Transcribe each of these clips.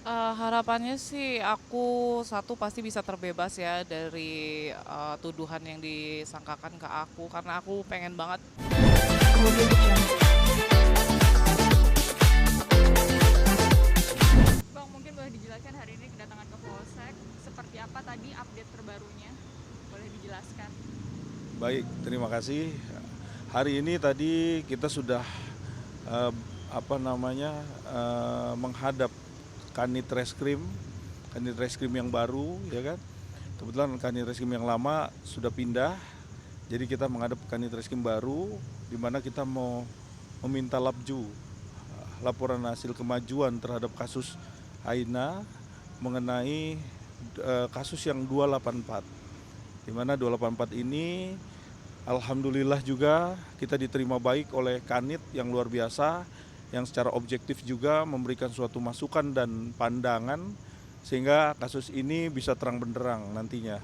Harapannya sih aku satu pasti bisa terbebas ya dari, tuduhan yang disangkakan ke aku, karena aku pengen banget. Audio Jungle. Bang, mungkin boleh dijelaskan hari ini kedatangan ke Polsek, seperti apa tadi update terbarunya? Boleh dijelaskan? Baik, terima kasih. Hari ini tadi kita sudah eh, menghadap Kanit Reskrim yang baru, ya kan. Kebetulan Kanit Reskrim yang lama sudah pindah, jadi kita menghadap Kanit Reskrim baru, di mana kita mau meminta labju, laporan hasil kemajuan terhadap kasus Aina mengenai kasus yang 284, di mana 284 ini alhamdulillah juga kita diterima baik oleh Kanit yang luar biasa, yang secara objektif juga memberikan suatu masukan dan pandangan sehingga kasus ini bisa terang benderang nantinya.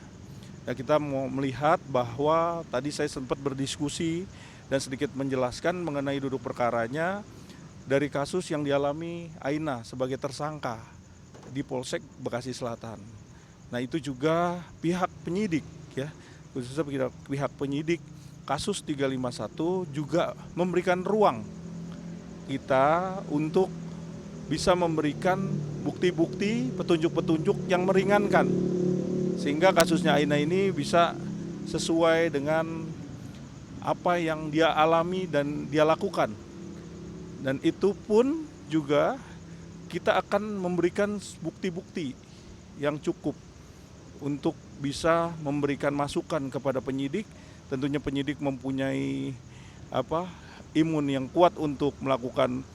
Nah, kita mau melihat bahwa tadi saya sempat berdiskusi dan sedikit menjelaskan mengenai duduk perkaranya dari kasus yang dialami Aina sebagai tersangka di Polsek Bekasi Selatan. Nah, itu juga pihak penyidik, ya, khususnya pihak penyidik kasus 351 juga memberikan ruang kita untuk bisa memberikan bukti-bukti, petunjuk-petunjuk yang meringankan sehingga kasusnya Aina ini bisa sesuai dengan apa yang dia alami dan dia lakukan. Dan itu pun juga kita akan memberikan bukti-bukti yang cukup untuk bisa memberikan masukan kepada penyidik. Tentunya penyidik mempunyai imun yang kuat untuk melakukan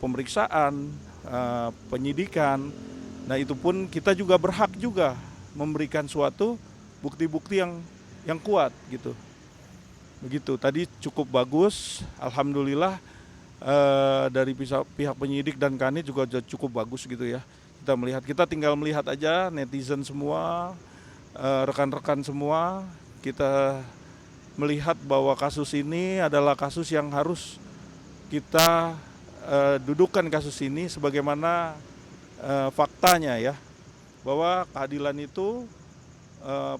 pemeriksaan, penyidikan. Nah, itu pun kita juga berhak juga memberikan suatu bukti-bukti yang kuat gitu. Begitu. Tadi cukup bagus, alhamdulillah, dari pihak penyidik dan Kanit juga cukup bagus gitu ya. Kita tinggal melihat aja netizen semua, rekan-rekan semua, kita melihat bahwa kasus ini adalah kasus yang harus kita dudukkan kasus ini sebagaimana faktanya ya, bahwa keadilan itu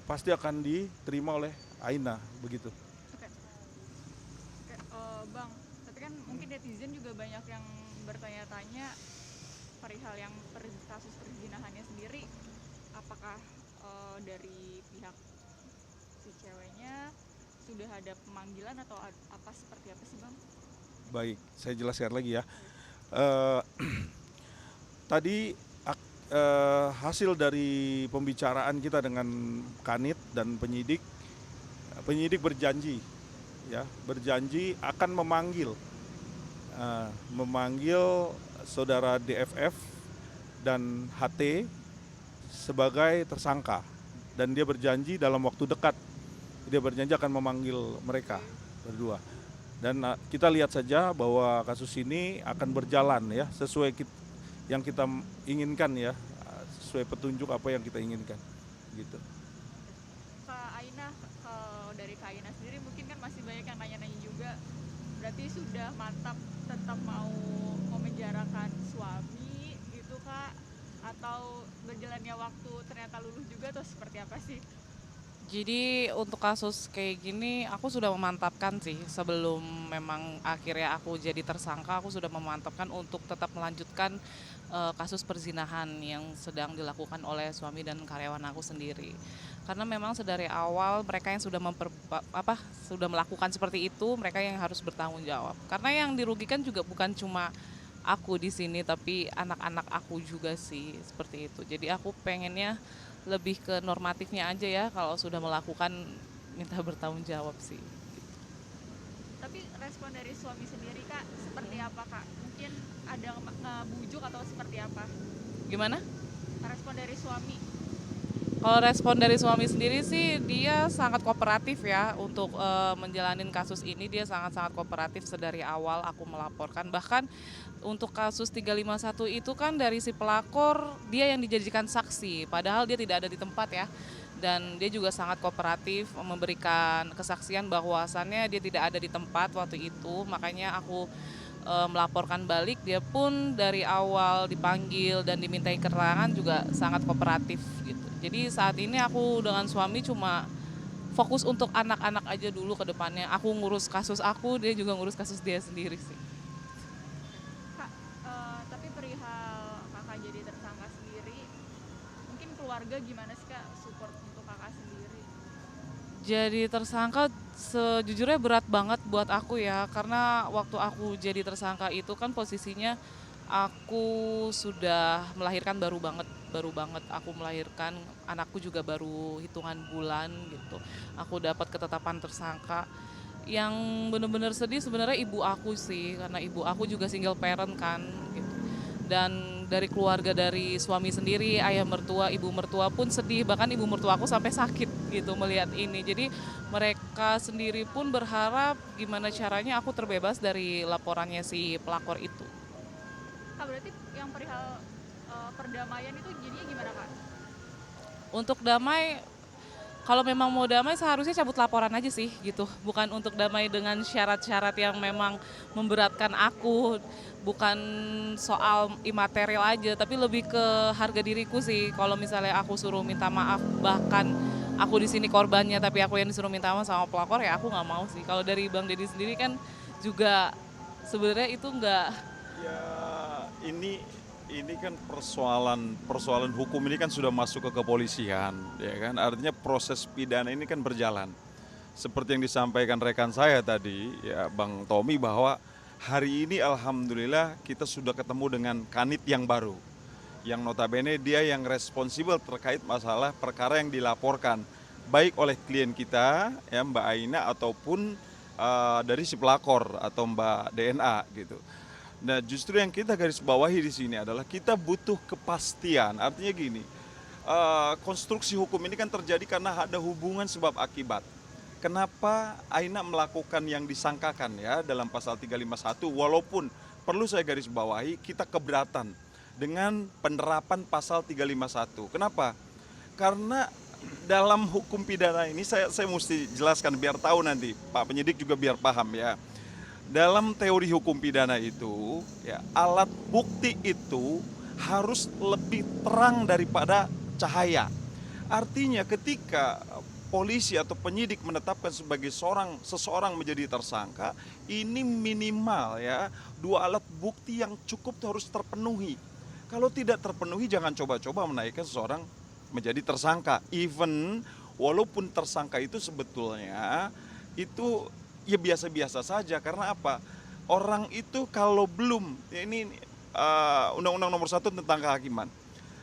pasti akan diterima oleh Aina, begitu. Oke, oke, Bang. Tapi kan mungkin netizen juga banyak yang bertanya-tanya perihal yang kasus perzinahannya sendiri, apakah dari pihak si ceweknya sudah ada pemanggilan atau apa seperti apa sih, Bang? Baik, saya jelaskan lagi ya. Eh, Tadi hasil dari pembicaraan kita dengan Kanit dan penyidik berjanji, ya, berjanji akan memanggil saudara DFF dan HT sebagai tersangka, dan dia berjanji dalam waktu dekat dia berjanji akan memanggil mereka berdua. Dan kita lihat saja bahwa kasus ini akan berjalan ya sesuai yang kita inginkan ya, sesuai petunjuk apa yang kita inginkan gitu. Kak Aina, kalau dari Kak Aina sendiri mungkin kan masih banyak yang nanya-nanya juga, berarti sudah mantap tetap mau memenjarakan suami gitu Kak, atau berjalannya waktu ternyata luluh juga atau seperti apa sih? Jadi untuk kasus kayak gini aku sudah memantapkan sih, sebelum memang akhirnya aku jadi tersangka, aku sudah memantapkan untuk tetap melanjutkan kasus perzinahan yang sedang dilakukan oleh suami dan karyawan aku sendiri. Karena memang sedari awal mereka yang sudah melakukan seperti itu, mereka yang harus bertanggung jawab. Karena yang dirugikan juga bukan cuma aku di sini, tapi anak-anak aku juga sih, seperti itu. Jadi aku pengennya lebih ke normatifnya aja ya, kalau sudah melakukan minta bertanggung jawab sih. Tapi respon dari suami sendiri Kak seperti apa Kak? Mungkin ada ngebujuk atau seperti apa? Gimana? Respon dari suami? Kalau respon dari suami sendiri sih dia sangat kooperatif ya untuk menjalanin kasus ini. Dia sangat-sangat kooperatif sedari awal aku melaporkan. Bahkan untuk kasus 351 itu kan dari si pelakor dia yang dijadikan saksi, padahal dia tidak ada di tempat ya. Dan dia juga sangat kooperatif memberikan kesaksian bahwasannya dia tidak ada di tempat waktu itu. Makanya aku melaporkan balik, dia pun dari awal dipanggil dan dimintai keterangan juga sangat kooperatif gitu. Jadi saat ini aku dengan suami cuma fokus untuk anak-anak aja dulu ke depannya. Aku ngurus kasus aku, dia juga ngurus kasus dia sendiri sih. Kak, tapi perihal kakak jadi tersangka sendiri, mungkin keluarga gimana sih kak support untuk kakak sendiri? Jadi tersangka sejujurnya berat banget buat aku ya, karena waktu aku jadi tersangka itu kan posisinya aku sudah melahirkan baru banget aku melahirkan, anakku juga baru hitungan bulan gitu. Aku dapat ketetapan tersangka. Yang bener-bener sedih sebenarnya ibu aku sih, karena ibu aku juga single parent kan gitu. Dan dari keluarga dari suami sendiri, ayah mertua, ibu mertua pun sedih, bahkan ibu mertua aku sampai sakit gitu melihat ini. Jadi mereka sendiri pun berharap gimana caranya aku terbebas dari laporannya si pelakor itu. Kak berarti yang perihal perdamaian itu jadinya gimana kak? Untuk damai, kalau memang mau damai seharusnya cabut laporan aja sih gitu. Bukan untuk damai dengan syarat-syarat yang memang memberatkan aku. Bukan soal imaterial aja, tapi lebih ke harga diriku sih. Kalau misalnya aku suruh minta maaf, bahkan aku di sini korbannya tapi aku yang disuruh minta maaf sama pelakor, ya aku nggak mau sih. Kalau dari Bang Deddy sendiri kan juga sebenarnya itu nggak. Ya, ini kan persoalan hukum ini kan sudah masuk ke kepolisian, ya kan? Artinya proses pidana ini kan berjalan. Seperti yang disampaikan rekan saya tadi, ya Bang Tommy, bahwa hari ini alhamdulillah kita sudah ketemu dengan kanit yang baru. Yang notabene dia yang responsibel terkait masalah perkara yang dilaporkan baik oleh klien kita ya Mbak Aina ataupun dari si pelakor atau Mbak DNA gitu. Nah, justru yang kita garis bawahi di sini adalah kita butuh kepastian. Artinya gini, konstruksi hukum ini kan terjadi karena ada hubungan sebab akibat. Kenapa Aina melakukan yang disangkakan ya dalam pasal 351, walaupun perlu saya garis bawahi kita keberatan dengan penerapan pasal 351. Kenapa? Karena dalam hukum pidana ini saya mesti jelaskan biar tahu nanti Pak penyidik juga biar paham ya. Dalam teori hukum pidana itu, ya, alat bukti itu harus lebih terang daripada cahaya. Artinya ketika polisi atau penyidik menetapkan sebagai seseorang menjadi tersangka, ini minimal ya 2 alat bukti yang cukup harus terpenuhi. Kalau tidak terpenuhi jangan coba-coba menaikkan seseorang menjadi tersangka. Even walaupun tersangka itu sebetulnya itu ya biasa-biasa saja, karena apa? Orang itu kalau belum, ya ini Undang-Undang Nomor 1 tentang kehakiman.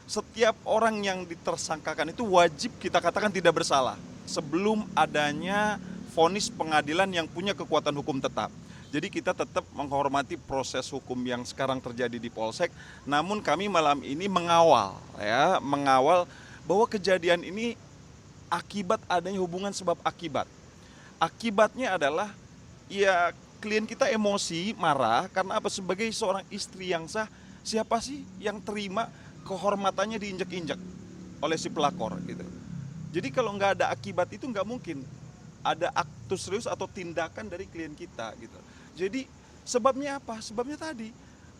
Setiap orang yang ditersangkakan itu wajib kita katakan tidak bersalah sebelum adanya vonis pengadilan yang punya kekuatan hukum tetap. Jadi kita tetap menghormati proses hukum yang sekarang terjadi di Polsek. Namun kami malam ini mengawal bahwa kejadian ini akibat adanya hubungan sebab akibat. Akibatnya adalah ya klien kita emosi, marah karena apa? Sebagai seorang istri yang sah, siapa sih yang terima kehormatannya diinjak-injak oleh si pelakor gitu. Jadi kalau nggak ada akibat itu nggak mungkin ada aktus serius atau tindakan dari klien kita gitu. Jadi sebabnya apa? Sebabnya tadi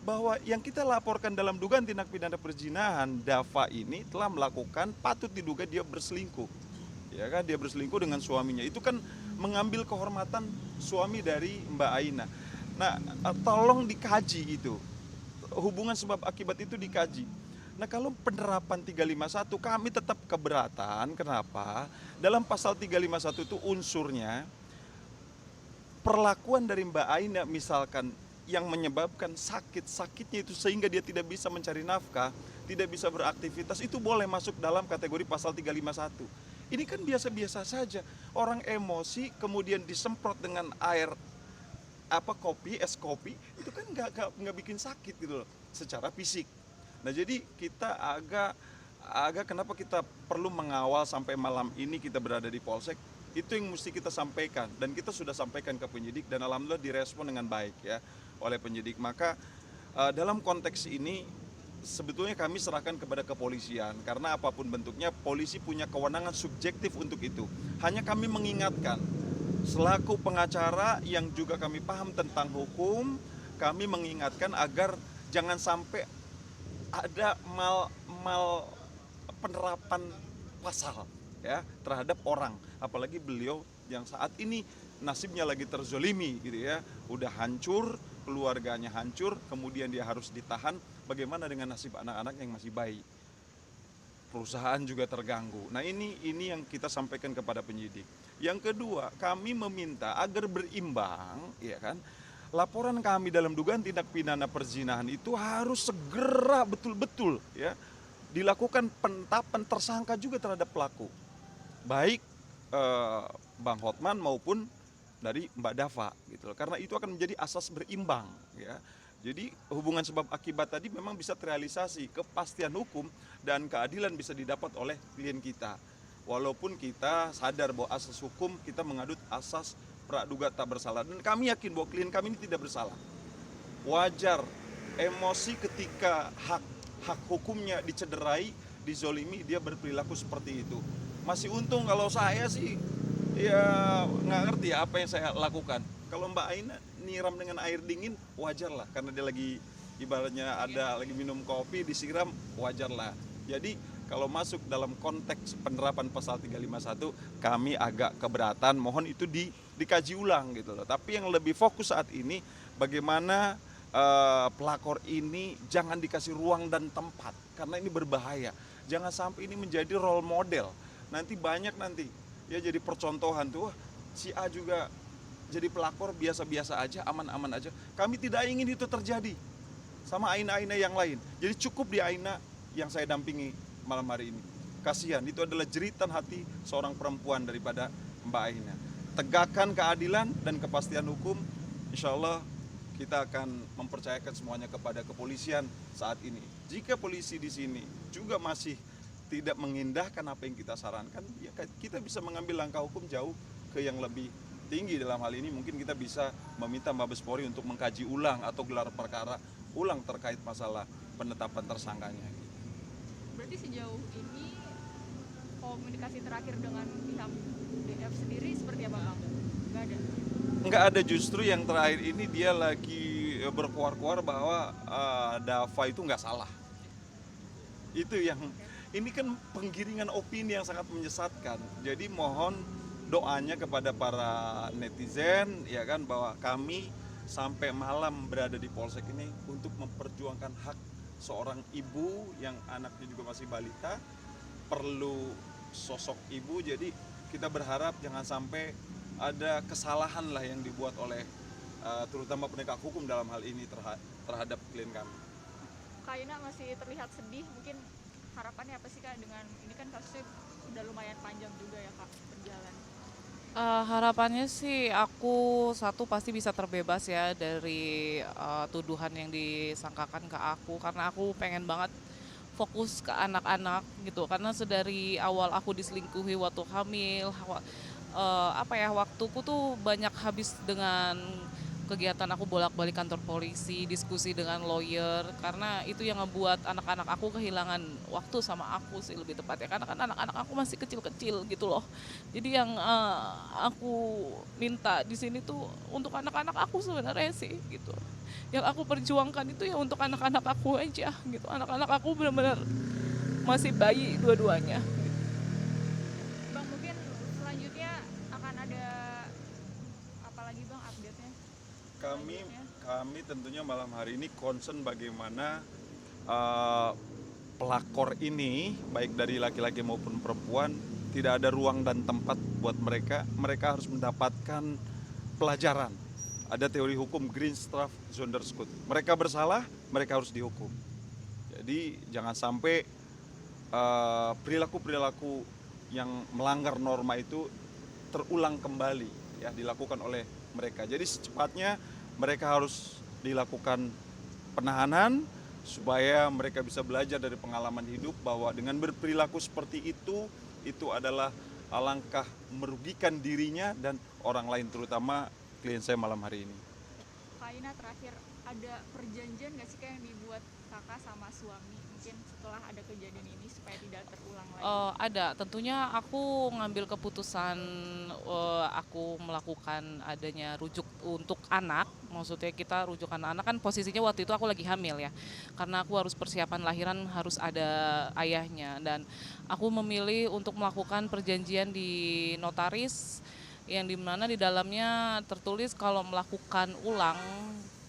bahwa yang kita laporkan dalam dugaan tindak pidana perzinahan, Dava ini telah melakukan, patut diduga dia berselingkuh. Ya kan, dia berselingkuh dengan suaminya. Itu kan mengambil kehormatan suami dari Mbak Aina. Nah, tolong dikaji itu. Hubungan sebab akibat itu dikaji. Nah, kalau penerapan 351 kami tetap keberatan. Kenapa? Dalam pasal 351 itu unsurnya perlakuan dari Mbak Aina misalkan yang menyebabkan sakitnya itu sehingga dia tidak bisa mencari nafkah, tidak bisa beraktivitas, itu boleh masuk dalam kategori pasal 351. Ini kan biasa-biasa saja. Orang emosi kemudian disemprot dengan air es kopi, itu kan nggak bikin sakit gitu loh secara fisik. Nah, jadi kita agak kenapa kita perlu mengawal sampai malam ini kita berada di Polsek, itu yang mesti kita sampaikan dan kita sudah sampaikan ke penyidik dan alhamdulillah direspon dengan baik ya oleh penyidik. Maka dalam konteks ini sebetulnya kami serahkan kepada kepolisian karena apapun bentuknya polisi punya kewenangan subjektif untuk itu. Hanya kami mengingatkan selaku pengacara yang juga kami paham tentang hukum, kami mengingatkan agar jangan sampai ada mal penerapan pasal ya terhadap orang, apalagi beliau yang saat ini nasibnya lagi terzolimi gitu ya, udah hancur, keluarganya hancur, kemudian dia harus ditahan. Bagaimana dengan nasib anak-anak yang masih bayi? Perusahaan juga terganggu. Nah ini yang kita sampaikan kepada penyidik. Yang kedua, kami meminta agar berimbang, ya kan? Laporan kami dalam dugaan tindak pidana perzinahan itu harus segera betul-betul ya dilakukan penetapan tersangka juga terhadap pelaku, baik Bang Hotman maupun dari Mbak Dava gitu. Karena itu akan menjadi asas berimbang ya. Jadi hubungan sebab akibat tadi memang bisa terrealisasi, kepastian hukum dan keadilan bisa didapat oleh klien kita. Walaupun kita sadar bahwa asas hukum kita mengadut asas praduga tak bersalah, dan kami yakin bahwa klien kami ini tidak bersalah. Wajar emosi ketika hak hukumnya dicederai, dizolimi, dia berperilaku seperti itu. Masih untung kalau saya sih ya nggak ngerti apa yang saya lakukan. Kalau Mbak Aina nyiram dengan air dingin, wajar lah, karena dia lagi ibaratnya lagi minum kopi disiram, wajar lah. Jadi kalau masuk dalam konteks penerapan pasal 351, kami agak keberatan, mohon itu dikaji ulang gitu loh. Tapi yang lebih fokus saat ini bagaimana pelakor ini jangan dikasih ruang dan tempat, karena ini berbahaya. Jangan sampai ini menjadi role model. Nanti banyak ya jadi percontohan tuh, si A juga jadi pelakor biasa-biasa aja, aman-aman aja. Kami tidak ingin itu terjadi sama Aina-Aina yang lain. Jadi cukup di Aina yang saya dampingi malam hari ini. Kasihan, itu adalah jeritan hati seorang perempuan daripada Mbak Aina. Tegakkan keadilan dan kepastian hukum, insya Allah kita akan mempercayakan semuanya kepada kepolisian saat ini. Jika polisi di sini juga masih tidak mengindahkan apa yang kita sarankan, ya kita bisa mengambil langkah hukum jauh ke yang lebih tinggi. Dalam hal ini mungkin kita bisa meminta Mabes Polri untuk mengkaji ulang atau gelar perkara ulang terkait masalah penetapan tersangkanya. Berarti sejauh ini komunikasi terakhir dengan pihak DF sendiri seperti apa Bang? Nggak ada? Nggak ada, justru yang terakhir ini dia lagi berkuar-kuar bahwa Dava itu nggak salah. Itu yang, ini kan penggiringan opini yang sangat menyesatkan. Jadi mohon doanya kepada para netizen ya kan, bahwa kami sampai malam berada di Polsek ini untuk memperjuangkan hak seorang ibu yang anaknya juga masih balita, perlu sosok ibu. Jadi kita berharap jangan sampai ada kesalahan lah yang dibuat oleh terutama penegak hukum dalam hal ini terhadap klien kami. Kak Aina masih terlihat sedih, mungkin harapannya apa sih Kak, dengan ini kan kasusnya udah lumayan panjang juga ya Kak berjalan. Harapannya sih aku satu pasti bisa terbebas ya dari tuduhan yang disangkakan ke aku, karena aku pengen banget fokus ke anak-anak gitu, karena sedari awal aku diselingkuhi waktu hamil, waktuku tuh banyak habis dengan kegiatan aku bolak-balik kantor polisi, diskusi dengan lawyer, karena itu yang ngebuat anak-anak aku kehilangan waktu sama aku sih lebih tepatnya, karena kan anak-anak aku masih kecil-kecil gitu loh. Jadi yang aku minta di sini tuh untuk anak-anak aku sebenarnya sih gitu. Yang aku perjuangkan itu ya untuk anak-anak aku aja gitu. Anak-anak aku benar-benar masih bayi dua-duanya. Bang, mungkin selanjutnya akan ada apa lagi Bang update-nya? Kami tentunya malam hari ini concern bagaimana pelakor ini baik dari laki-laki maupun perempuan tidak ada ruang dan tempat buat mereka harus mendapatkan pelajaran. Ada teori hukum Greenstraff Zonderschuld. Mereka bersalah, mereka harus dihukum. Jadi jangan sampai perilaku-perilaku yang melanggar norma itu terulang kembali ya dilakukan oleh mereka. Jadi secepatnya mereka harus dilakukan penahanan supaya mereka bisa belajar dari pengalaman hidup bahwa dengan berperilaku seperti itu adalah alangkah merugikan dirinya dan orang lain, terutama klien saya malam hari ini. Kak Aina terakhir, ada perjanjian nggak sih kayak yang dibuat kakak sama suami mungkin setelah ada kejadian ini supaya tidak terulang lagi? Ada, tentunya aku ngambil keputusan, aku melakukan adanya rujuk untuk anak, maksudnya kita rujuk anak-anak kan posisinya waktu itu aku lagi hamil ya, karena aku harus persiapan lahiran harus ada ayahnya dan aku memilih untuk melakukan perjanjian di notaris yang dimana di dalamnya tertulis kalau melakukan ulang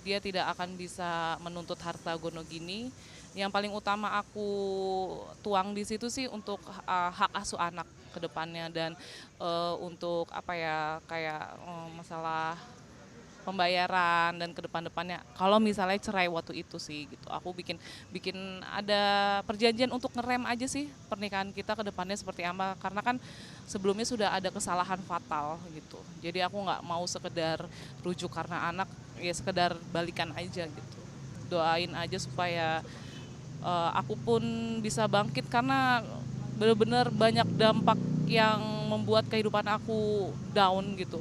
dia tidak akan bisa menuntut harta gonogini. Yang paling utama aku tuang di situ sih untuk hak asuh anak ke depannya dan untuk apa ya kayak masalah pembayaran dan ke depan-depannya. Kalau misalnya cerai waktu itu sih gitu. Aku bikin bikin ada perjanjian untuk ngerem aja sih pernikahan kita ke depannya seperti apa. Karena kan sebelumnya sudah ada kesalahan fatal gitu. Jadi aku nggak mau sekedar rujuk karena anak, ya sekedar balikan aja gitu. Doain aja supaya aku pun bisa bangkit karena benar-benar banyak dampak yang membuat kehidupan aku down gitu.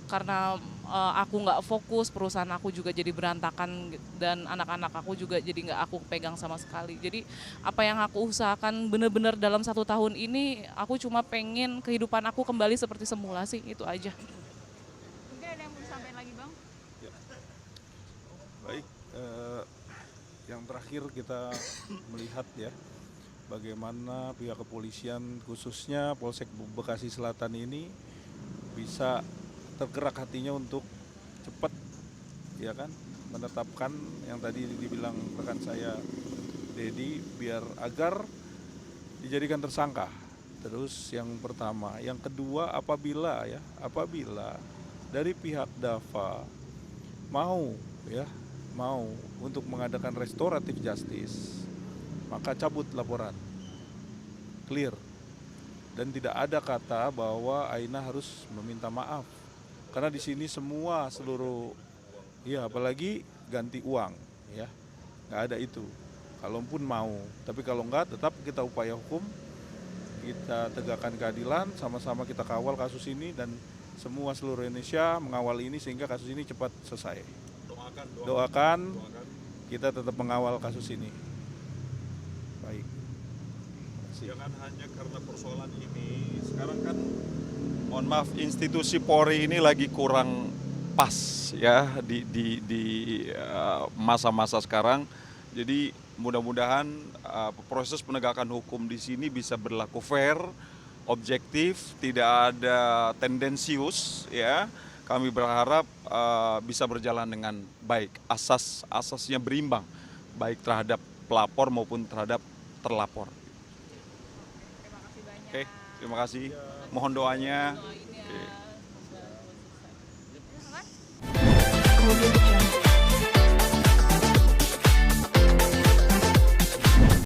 Karena aku nggak fokus, perusahaan aku juga jadi berantakan dan anak-anak aku juga jadi nggak aku pegang sama sekali. Jadi apa yang aku usahakan benar-benar dalam 1 tahun ini, aku cuma pengen kehidupan aku kembali seperti semula sih, itu aja. Mungkin ada yang mau disampaikan lagi bang? Baik, yang terakhir kita melihat ya bagaimana pihak kepolisian khususnya Polsek Bekasi Selatan ini bisa tergerak hatinya untuk cepat ya kan menetapkan yang tadi dibilang rekan saya Dedi biar agar dijadikan tersangka. Terus yang pertama, yang kedua apabila dari pihak Dava mau untuk mengadakan restoratif justice, maka cabut laporan, clear, dan tidak ada kata bahwa Aina harus meminta maaf, karena di sini seluruh, ya apalagi ganti uang, ya nggak ada itu. Kalaupun mau, tapi kalau nggak, tetap kita upaya hukum, kita tegakkan keadilan, sama-sama kita kawal kasus ini dan semua seluruh Indonesia mengawal ini sehingga kasus ini cepat selesai. Doakan kita tetap mengawal kasus ini. Baik. Jangan hanya karena persoalan ini. Sekarang kan, mohon maaf, institusi Polri ini lagi kurang pas ya di masa-masa sekarang. Jadi mudah-mudahan proses penegakan hukum di sini bisa berlaku fair, objektif, tidak ada tendensius ya. Kami berharap bisa berjalan dengan baik, asasnya berimbang, baik terhadap pelapor maupun terhadap terlapor. Terima kasih banyak. Oke, terima kasih. Mohon doanya. Terus, Mas? Audio Jungle.